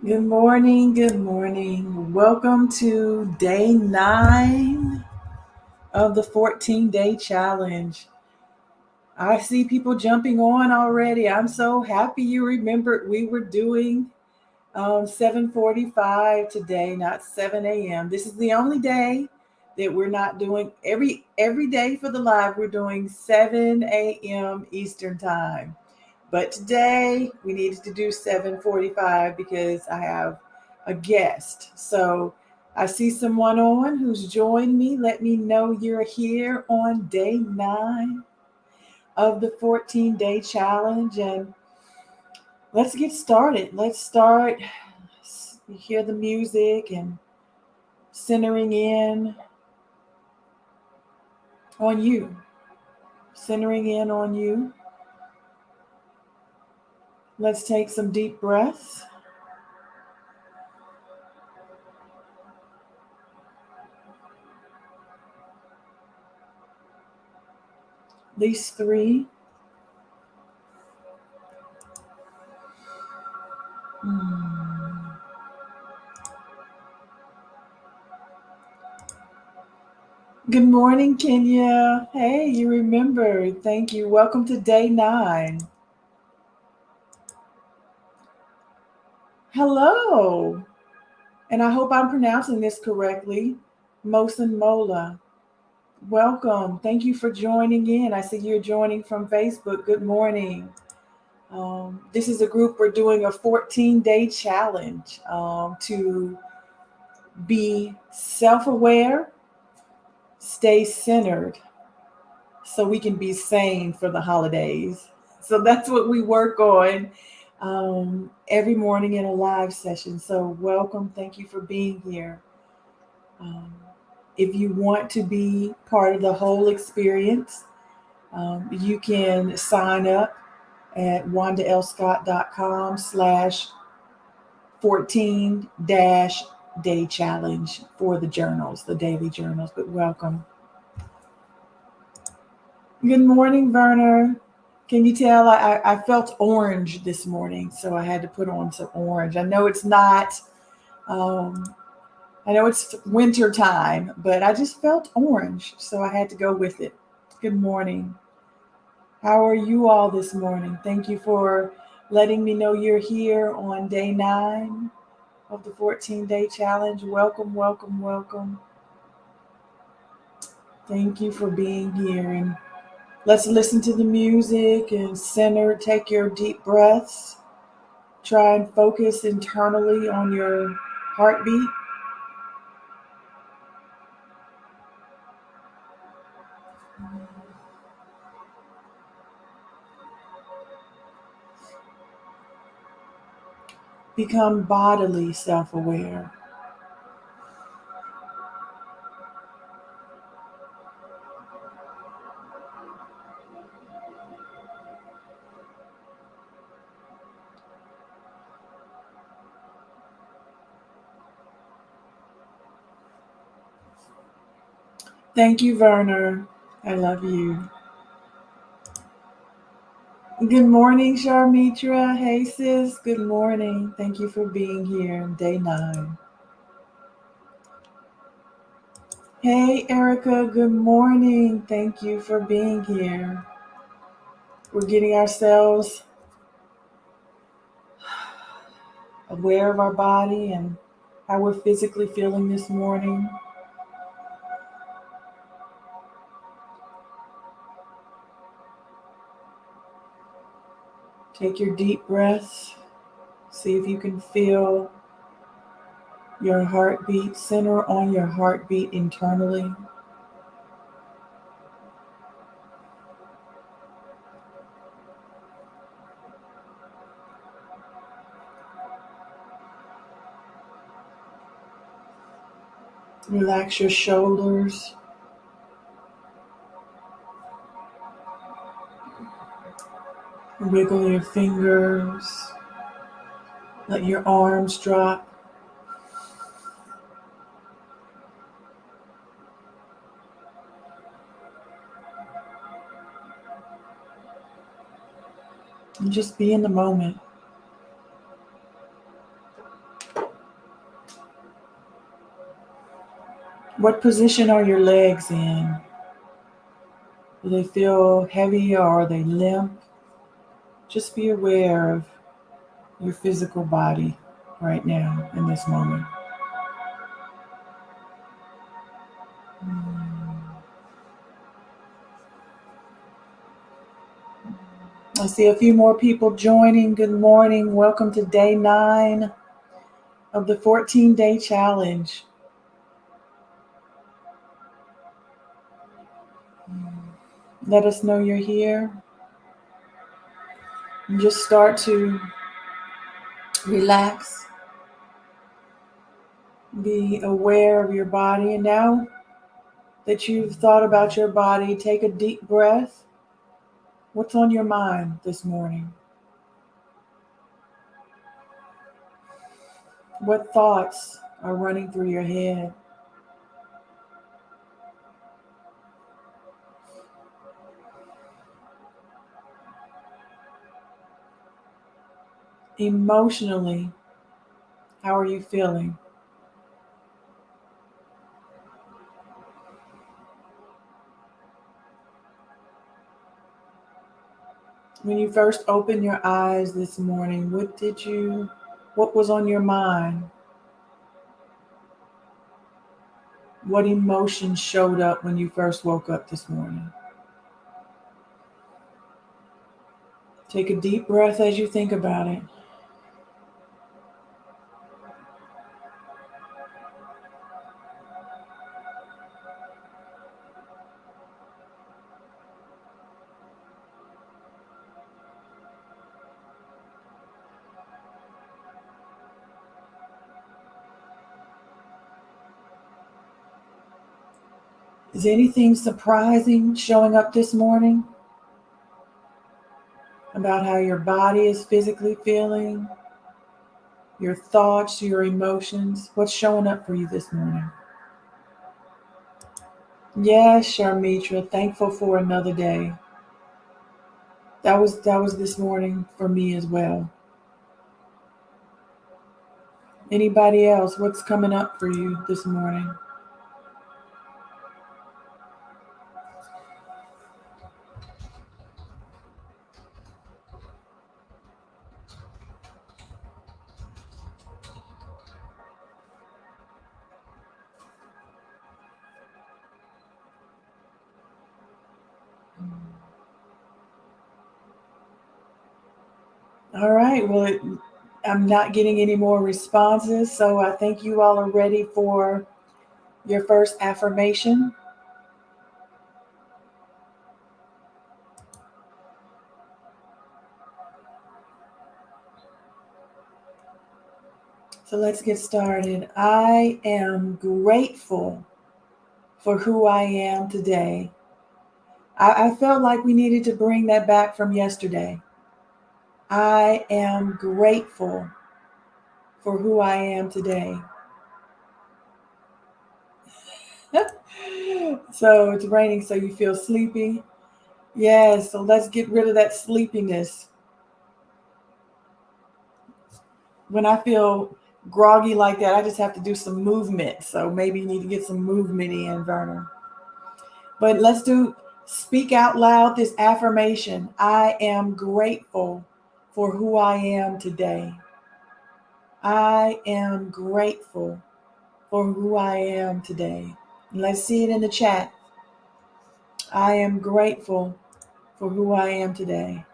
Good morning. Good morning. Welcome to day 9 of the 14-day challenge. I see people jumping on already. I'm so happy you remembered we were doing 7:45 today, not 7 a.m. This is the only day that we're not doing every day for the live. We're doing 7 a.m. Eastern time. But today we needed to do 7:45 because I have a guest. So I see someone on who's joined me. Let me know you're here on day 9 of the 14-day challenge. And let's get started. Let's start. You hear the music and centering in on you. Centering in on you. Let's take some deep breaths. At least 3. Good morning, Kenya. Hey, you remembered. Thank you. Welcome to day 9. Hello. And I hope I'm pronouncing this correctly. Mosen Mola. Welcome. Thank you for joining in. I see you're joining from Facebook. Good morning. This is a group we're doing a 14-day challenge to be self aware, stay centered, so we can be sane for the holidays. So that's what we work on every morning in a live session. So, welcome. Thank you for being here. Um, if you want to be part of the whole experience, you can sign up at wandalscott.com/14 dash day challenge for the journals, the daily journals. But welcome. Good morning, Werner. Can you tell I felt orange this morning, so I had to put on some orange. I know it's not, um, I know it's winter time, but I just felt orange, so I had to go with it. Good morning. How are you all this morning? Thank you for letting me know you're here on day 9 of the 14-day challenge. Welcome, welcome, welcome. Thank you for being here. And let's listen to the music and center. Take your deep breaths. Try and focus internally on your heartbeat. Become bodily self aware. Thank you, Werner. I love you. Good morning, Sharmitra. Hey, sis. Good morning. Thank you for being here on day 9. Hey, Erica. Good morning. Thank you for being here. We're getting ourselves aware of our body and how we're physically feeling this morning. Take your deep breaths. See if you can feel your heartbeat. Center on your heartbeat internally. Relax your shoulders. Wiggle your fingers. Let your arms drop. And just be in the moment. What position are your legs in? Do they feel heavy or are they limp? Just be aware of your physical body right now in this moment. I see a few more people joining. Good morning. Welcome to day 9 of the 14-day challenge. Let us know you're here. And just start to relax. Be aware of your body. And now that you've thought about your body, take a deep breath. What's on your mind this morning? What thoughts are running through your head? Emotionally, how are you feeling? When you first opened your eyes this morning, what was on your mind? What emotions showed up when you first woke up this morning? Take a deep breath as you think about it. Is anything surprising showing up this morning about how your body is physically feeling, your thoughts, your emotions? What's showing up for you this morning? Yes, Sharmitra, thankful for another day. That was this morning for me as well. Anybody else? What's coming up for you this morning? All right. Well, I'm not getting any more responses, so I think you all are ready for your first affirmation. So let's get started. I am grateful for who I am today. I felt like we needed to bring that back from yesterday. I am grateful for who I am today. So it's raining, so you feel sleepy. Yes, so let's get rid of that sleepiness. When I feel groggy like that, I just have to do some movement. So maybe you need to get some movement in, Werner. But let's speak out loud this affirmation. I am grateful for who I am today. I am grateful for who I am today. Let's see it in the chat. I am grateful for who I am today.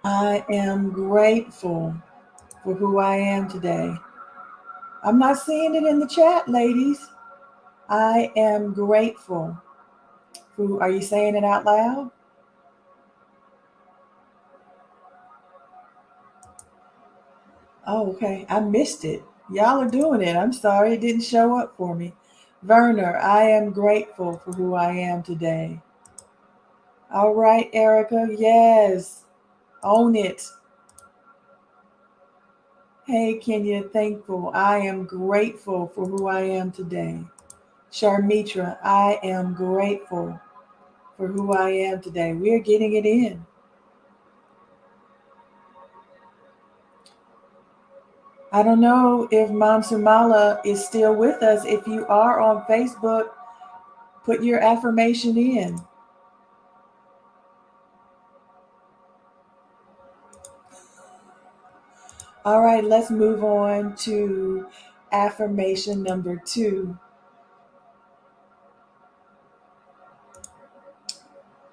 I am grateful for who I am today. I'm not seeing it in the chat, ladies. I am grateful. Are you saying it out loud? Oh, okay. I missed it. Y'all are doing it. I'm sorry it didn't show up for me. Werner, I am grateful for who I am today. All right, Erica. Yes. Own it. Hey, Kenya, thankful. I am grateful for who I am today. Sharmitra, I am grateful for who I am today. We are getting it in. I don't know if Mom Sumala is still with us. If you are on Facebook, put your affirmation in. All right, let's move on to affirmation number 2.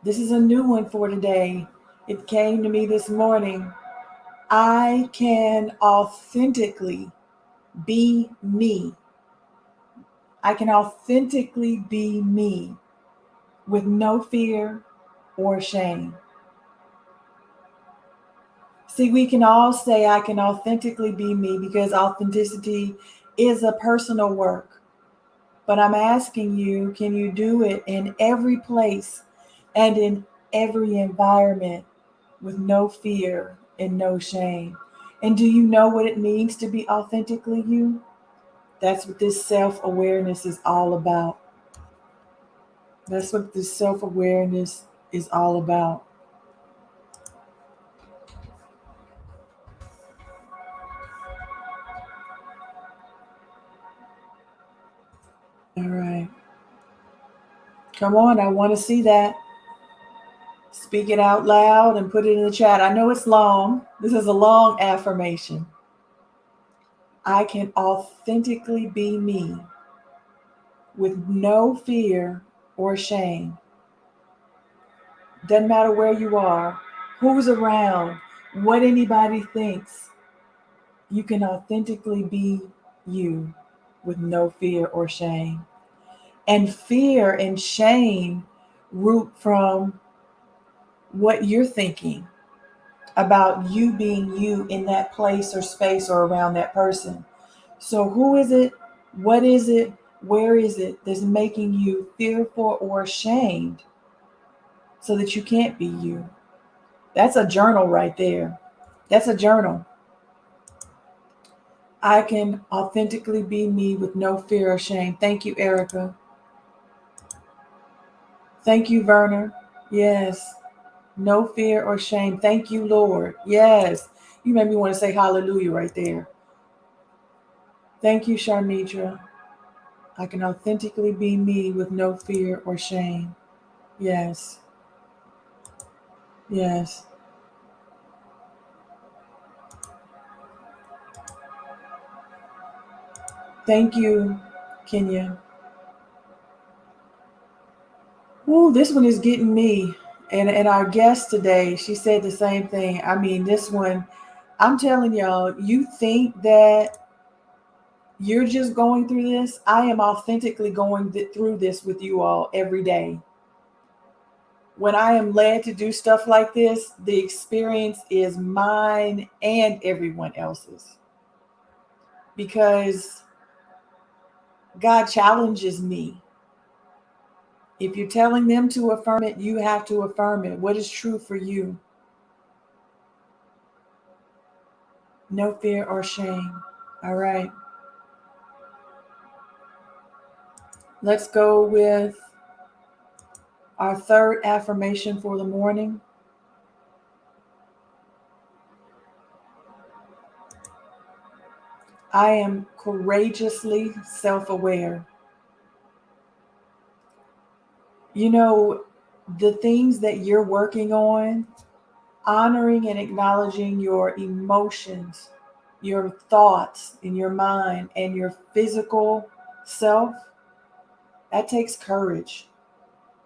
This is a new one for today. It came to me this morning. I can authentically be me. I can authentically be me with no fear or shame. See, we can all say I can authentically be me because authenticity is a personal work. But I'm asking you, can you do it in every place and in every environment with no fear and no shame? And do you know what it means to be authentically you? That's what this self-awareness is all about. That's what this self-awareness is all about. All right. Come on, I want to see that. Speak it out loud and put it in the chat. I know it's long. This is a long affirmation. I can authentically be me with no fear or shame. Doesn't matter where you are, who's around, what anybody thinks. You can authentically be you with no fear or shame. And fear and shame root from what you're thinking about you being you in that place or space or around that person. So, who is it? What is it? Where is it that's making you fearful or ashamed so that you can't be you? That's a journal right there. That's a journal. I can authentically be me with no fear or shame. Thank you, Erica. Thank you, Werner. Yes. No fear or shame. Thank you, Lord. Yes. You made me want to say hallelujah right there. Thank you, Sharmitra. I can authentically be me with no fear or shame. Yes. Yes. Thank you, Kenya. Ooh, this one is getting me. And our guest today, she said the same thing. I mean, this one, I'm telling y'all, you think that you're just going through this? I am authentically going through this with you all every day. When I am led to do stuff like this, the experience is mine and everyone else's. Because God challenges me. If you're telling them to affirm it, you have to affirm it. What is true for you? No fear or shame. All right. Let's go with our third affirmation for the morning. I am courageously self-aware. You know, the things that you're working on, honoring and acknowledging your emotions, your thoughts in your mind, and your physical self, that takes courage.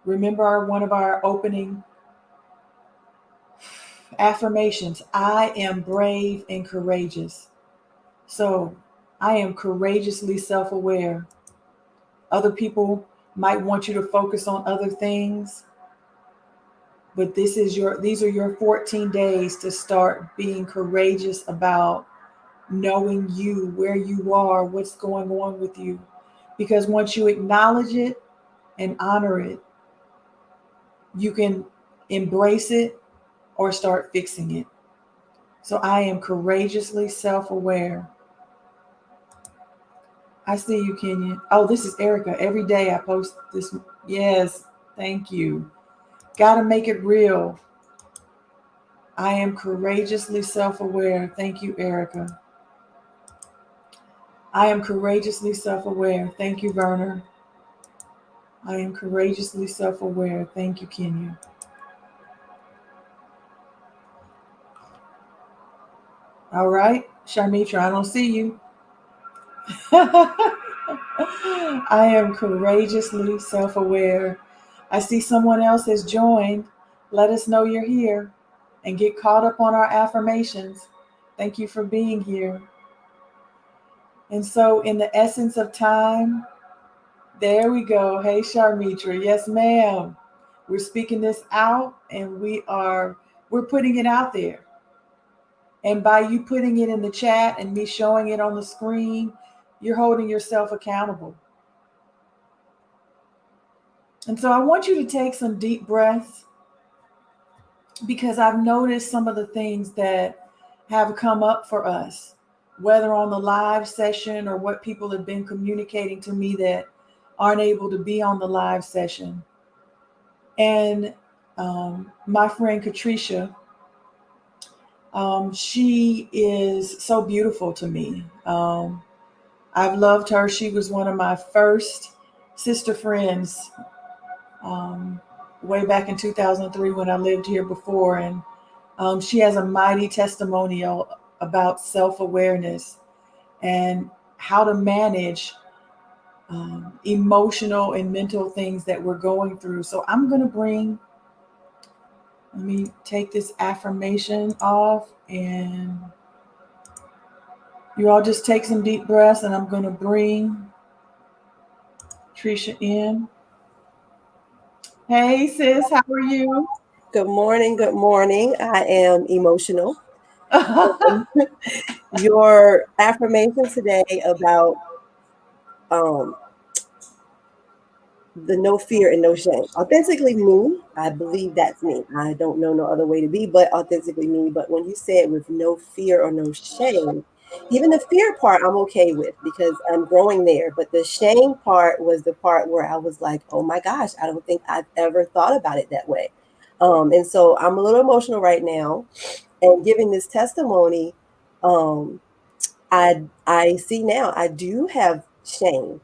Remember one of our opening affirmations, I am brave and courageous. So I am courageously self-aware. Other people might want you to focus on other things, but these are your 14 days to start being courageous about knowing you, where you are, what's going on with you. Because once you acknowledge it and honor it, you can embrace it or start fixing it. So I am courageously self-aware. I see you, Kenya. Oh, this is Erica. Every day I post this. Yes, thank you. Gotta make it real. I am courageously self-aware. Thank you, Erica. I am courageously self-aware. Thank you, Werner. I am courageously self-aware. Thank you, Kenya. All right, Sharmitra, I don't see you. I am courageously self aware. I see someone else has joined. Let us know you're here and get caught up on our affirmations. Thank you for being here. And so, in the essence of time, there we go. Hey, Sharmitra. Yes, ma'am. We're speaking this out and we're putting it out there. And by you putting it in the chat and me showing it on the screen, you're holding yourself accountable. And so I want you to take some deep breaths because I've noticed some of the things that have come up for us, whether on the live session or what people have been communicating to me that aren't able to be on the live session. And my friend Catrisha, she is so beautiful to me. I've loved her. She was one of my first sister friends way back in 2003 when I lived here before. And she has a mighty testimonial about self-awareness and how to manage emotional and mental things that we're going through. So let me take this affirmation off and you all just take some deep breaths and I'm going to bring Trisha in. Hey sis, how are you? Good morning. Good morning. I am emotional. Your affirmation today about the no fear and no shame. Authentically me, I believe that's me. I don't know no other way to be, but authentically me. But when you say it with no fear or no shame, even the fear part I'm okay with because I'm growing there. But the shame part was the part where I was like, oh my gosh, I don't think I've ever thought about it that way. And so I'm a little emotional right now. And giving this testimony, um, I see now I do have shame.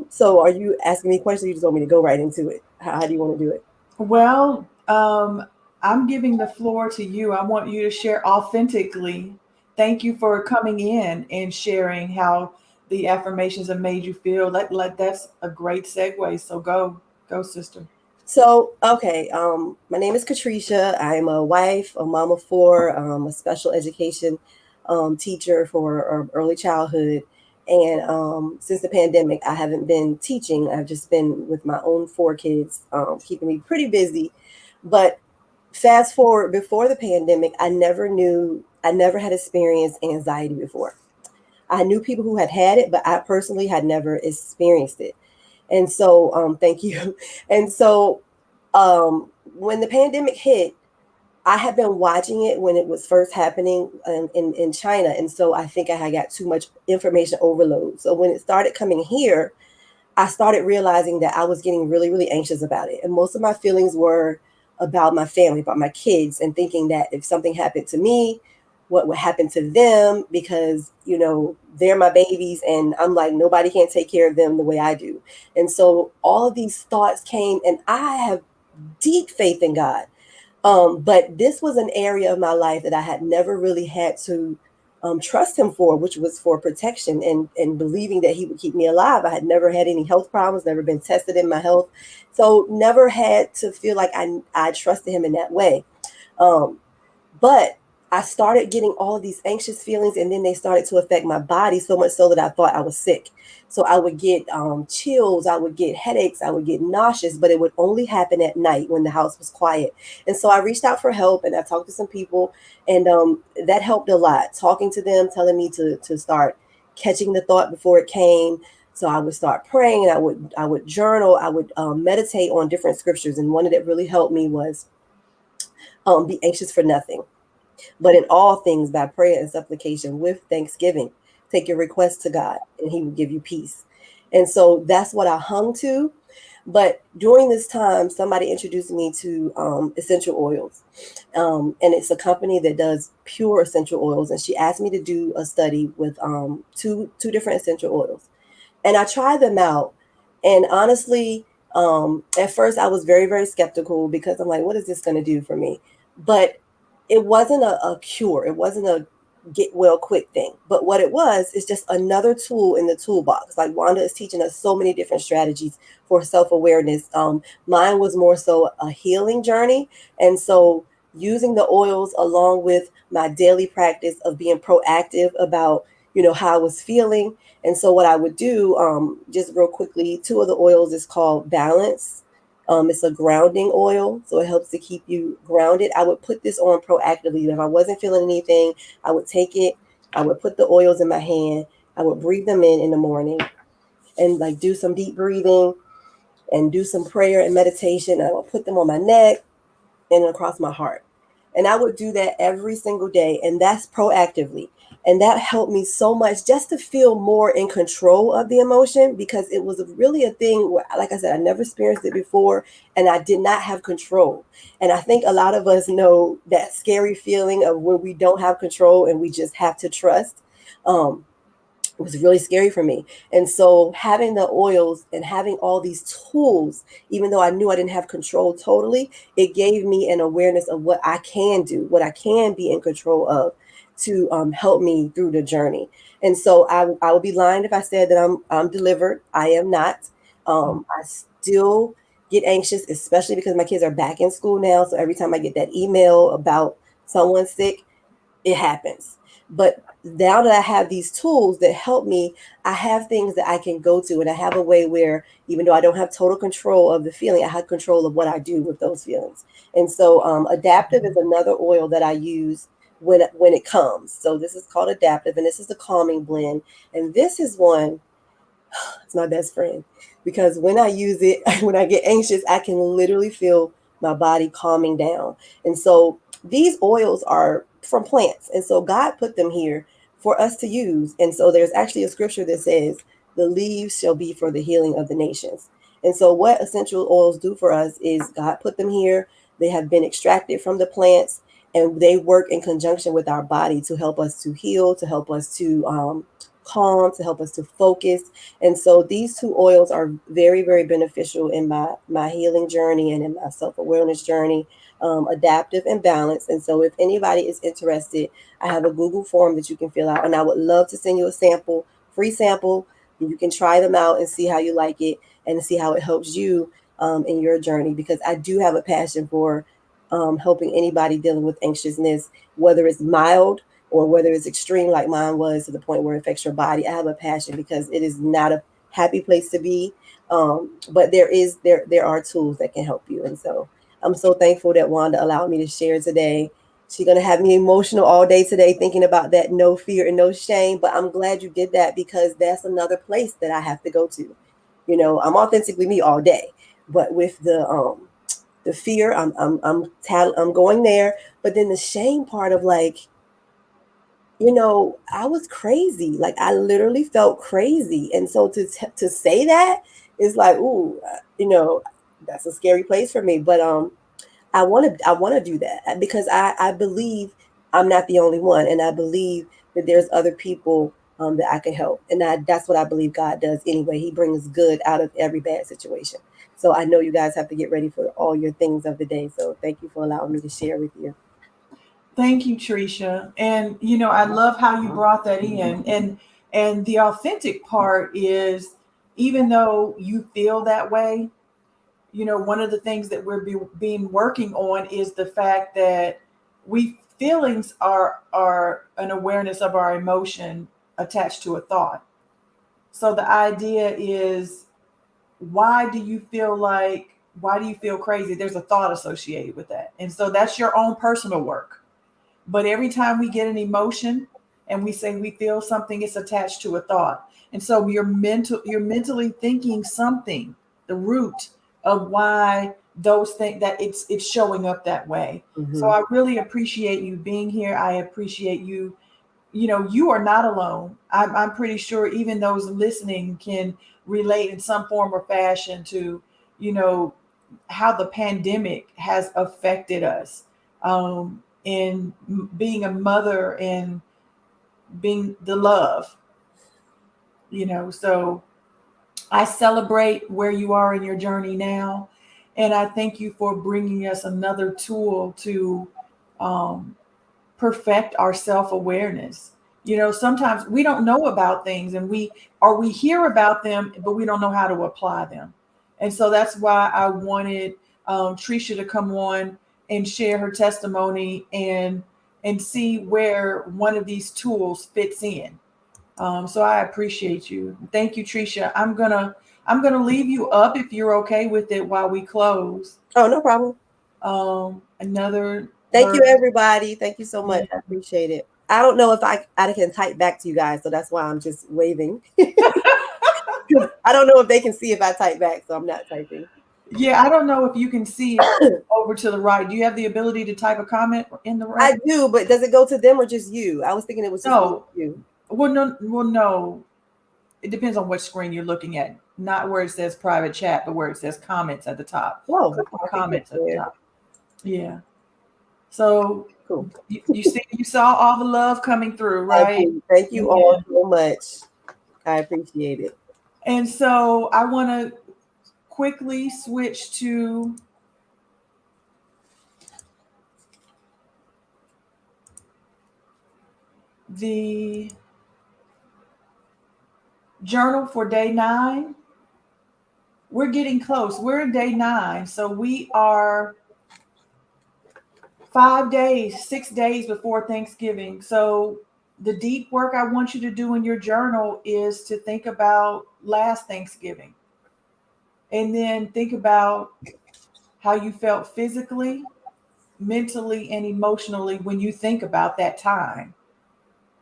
So are you asking me questions? Or you just want me to go right into it? How do you want to do it? Well, I'm giving the floor to you. I want you to share authentically. Thank you for coming in and sharing how the affirmations have made you feel. That's a great segue. So go, sister. So, okay, my name is Catrisha. I'm a wife, a mom of four, a special education teacher for early childhood. And since the pandemic, I haven't been teaching. I've just been with my own four kids, keeping me pretty busy. But fast forward before the pandemic, I never had experienced anxiety before. I knew people who had it, but I personally had never experienced it. And so, thank you. And so, when the pandemic hit, I had been watching it when it was first happening in China. And so I think I had got too much information overload. So when it started coming here, I started realizing that I was getting really, really anxious about it. And most of my feelings were about my family, about my kids, and thinking that if something happened to me, what would happen to them? Because, they're my babies, and I'm like, nobody can take care of them the way I do. And so all of these thoughts came, and I have deep faith in God. But this was an area of my life that I had never really had to trust him for, which was for protection and believing that he would keep me alive. I had never had any health problems, never been tested in my health. So never had to feel like I trusted him in that way. But I started getting all of these anxious feelings, and then they started to affect my body so much so that I thought I was sick. So I would get chills, I would get headaches, I would get nauseous, but it would only happen at night when the house was quiet. And so I reached out for help, and I talked to some people, and that helped a lot. Talking to them, telling me to start catching the thought before it came. So I would start praying, and I would journal, I would meditate on different scriptures, and one that really helped me was be anxious for nothing. But in all things, by prayer and supplication with thanksgiving, take your requests to God, and He will give you peace. And so that's what I hung to. But during this time, somebody introduced me to essential oils. And it's a company that does pure essential oils. And she asked me to do a study with two different essential oils. And I tried them out. And honestly, at first I was very, very skeptical because I'm like, what is this going to do for me? But it wasn't a cure. It wasn't a get well quick thing. But what it was is just another tool in the toolbox. Like Wanda is teaching us so many different strategies for self-awareness. Mine was more so a healing journey. And so using the oils along with my daily practice of being proactive about, how I was feeling. And so what I would do, just real quickly, two of the oils is called Balance. It's a grounding oil, so it helps to keep you grounded. I would put this on proactively. If I wasn't feeling anything, I would take it. I would put the oils in my hand. I would breathe them in the morning and like do some deep breathing and do some prayer and meditation. I would put them on my neck and across my heart. And I would do that every single day. And that's proactively. And that helped me so much just to feel more in control of the emotion, because it was really a thing where, like I said, I never experienced it before and I did not have control. And I think a lot of us know that scary feeling of when we don't have control and we just have to trust. It was really scary for me. And so having the oils and having all these tools, even though I knew I didn't have control totally, it gave me an awareness of what I can do, what I can be in control of to help me through the journey. And so I would be lying if I said that I'm delivered. I am not. I still get anxious, especially because my kids are back in school now. So every time I get that email about someone sick, it happens. But now that I have these tools that help me, I have things that I can go to, and I have a way where even though I don't have total control of the feeling, I have control of what I do with those feelings. And so adaptive is another oil that I use when it comes. So this is called adaptive, and this is the calming blend. And this is one, it's my best friend, because when I use it, when I get anxious, I can literally feel my body calming down. And so these oils are from plants. And so God put them here for us to use. And so there's actually a scripture that says, the leaves shall be for the healing of the nations. And so what essential oils do for us is God put them here. They have been extracted from the plants, and they work in conjunction with our body to help us to heal, to help us to calm, to help us to focus. And so these two oils are very, very beneficial in my healing journey and in my self-awareness journey, adaptive and balanced. And so if anybody is interested, I have a Google form that you can fill out, and I would love to send you a sample, free sample, and you can try them out and see how you like it and see how it helps you in your journey, because I do have a passion for helping anybody dealing with anxiousness, whether it's mild or whether it's extreme like mine was to the point where it affects your body. I have a passion because it is not a happy place to be. But there are tools that can help you. And so I'm so thankful that Wanda allowed me to share today. She's going to have me emotional all day today thinking about that no fear and no shame. But I'm glad you did that, because that's another place that I have to go to. I'm authentically me all day, but with the fear, I'm going there. But then the shame part of like, I was crazy. Like I literally felt crazy. And so to say that is like, ooh, that's a scary place for me. But I want to do that because I believe I'm not the only one, and I believe that there's other people that I can help, and that's what I believe God does anyway. He brings good out of every bad situation. So I know you guys have to get ready for all your things of the day. So thank you for allowing me to share with you. Thank you, Tricia. And I love how you brought that in. And the authentic part is, even though you feel that way, one of the things that being working on is the fact that we feelings are an awareness of our emotion attached to a thought. So the idea is, why do you feel crazy? There's a thought associated with that. And so that's your own personal work. But every time we get an emotion and we say we feel something, it's attached to a thought. And so you're mentally thinking something, the root of why those things, that it's showing up that way. So I really appreciate you being here. I appreciate you. You are not alone. I'm pretty sure even those listening can relate in some form or fashion to, you know, how the pandemic has affected us, in being a mother and being the love, So I celebrate where you are in your journey now. And I thank you for bringing us another tool to, um, perfect our self-awareness. Sometimes we don't know about things, and we hear about them, but we don't know how to apply them. And so that's why I wanted, Trisha to come on and share her testimony and see where one of these tools fits in. So I appreciate you. Thank you, Trisha. I'm gonna leave you up if you're okay with it while we close. Oh, no problem. Another Thank you, verse. everybody. Thank you so much. I appreciate it. I don't know if I can type back to you guys, so that's why I'm just waving. I don't know if they can see if I type back, so I'm not typing. Yeah, I don't know if you can see it over to the right. Do you have the ability to type a comment in the right? I do, but does it go to them or just you? I was thinking it was just you. Well, no. It depends on what screen you're looking at. Not where it says private chat, but where it says comments at the top. Oh, comments at the top. Yeah. So cool. You saw all the love coming through, right? Thank you all so much. I appreciate it. And so I want to quickly switch to the journal for day 9. We're getting close. We're in day 9. So we are 5 days, 6 days before Thanksgiving. So the deep work I want you to do in your journal is to think about last Thanksgiving. And then think about how you felt physically, mentally, and emotionally when you think about that time.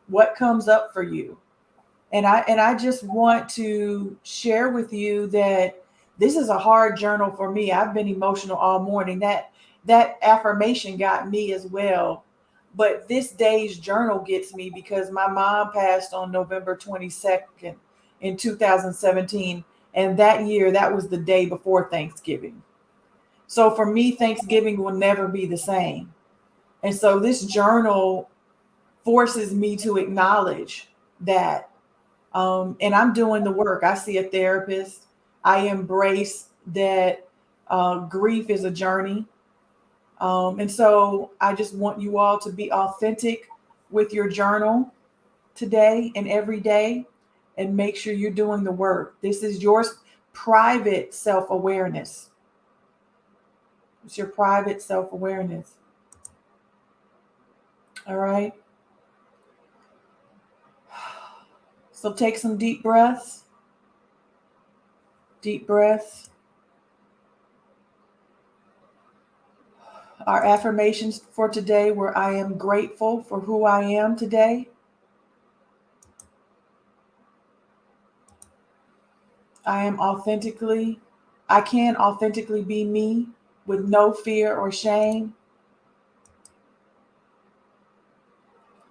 What comes up for you? And I just want to share with you that this is a hard journal for me. I've been emotional all morning. That affirmation got me as well. But this day's journal gets me because my mom passed on November 22nd in 2017. And that year, that was the day before Thanksgiving. So for me, Thanksgiving will never be the same. And so this journal forces me to acknowledge that. And I'm doing the work. I see a therapist. I embrace that grief is a journey. And so I just want you all to be authentic with your journal today and every day, and make sure you're doing the work. This is your private self-awareness. It's your private self-awareness. All right. So take some deep breaths. Deep breaths. Our affirmations for today were: I am grateful for who I am today. I can authentically be me with no fear or shame.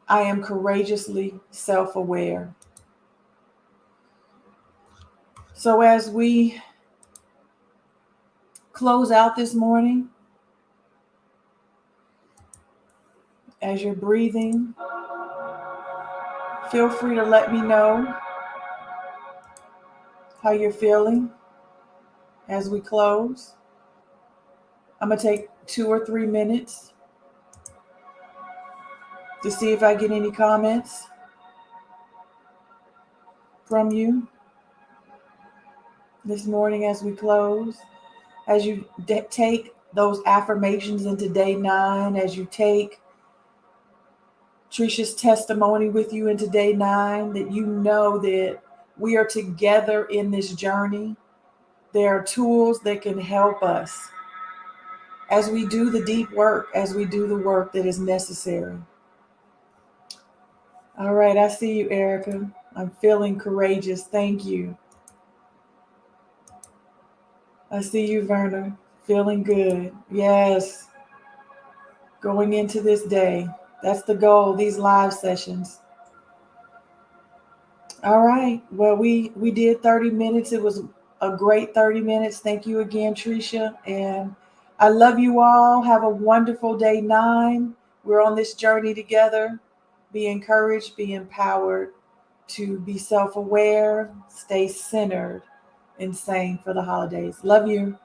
I am courageously self-aware. So as we close out this morning, as you're breathing, feel free to let me know how you're feeling as we close. I'm going to take 2 or 3 minutes to see if I get any comments from you this morning as we close. As you take those affirmations into day 9, as you take Trisha's testimony with you into day 9, that you know that we are together in this journey. There are tools that can help us as we do the deep work, as we do the work that is necessary. All right, I see you, Erica. I'm feeling courageous. Thank you. I see you, Werner. Feeling good. Yes. Going into this day. That's the goal, these live sessions. All right. Well, we did 30 minutes. It was a great 30 minutes. Thank you again, Tricia. And I love you all. Have a wonderful day 9. We're on this journey together. Be encouraged, be empowered to be self-aware, stay centered and sane for the holidays. Love you.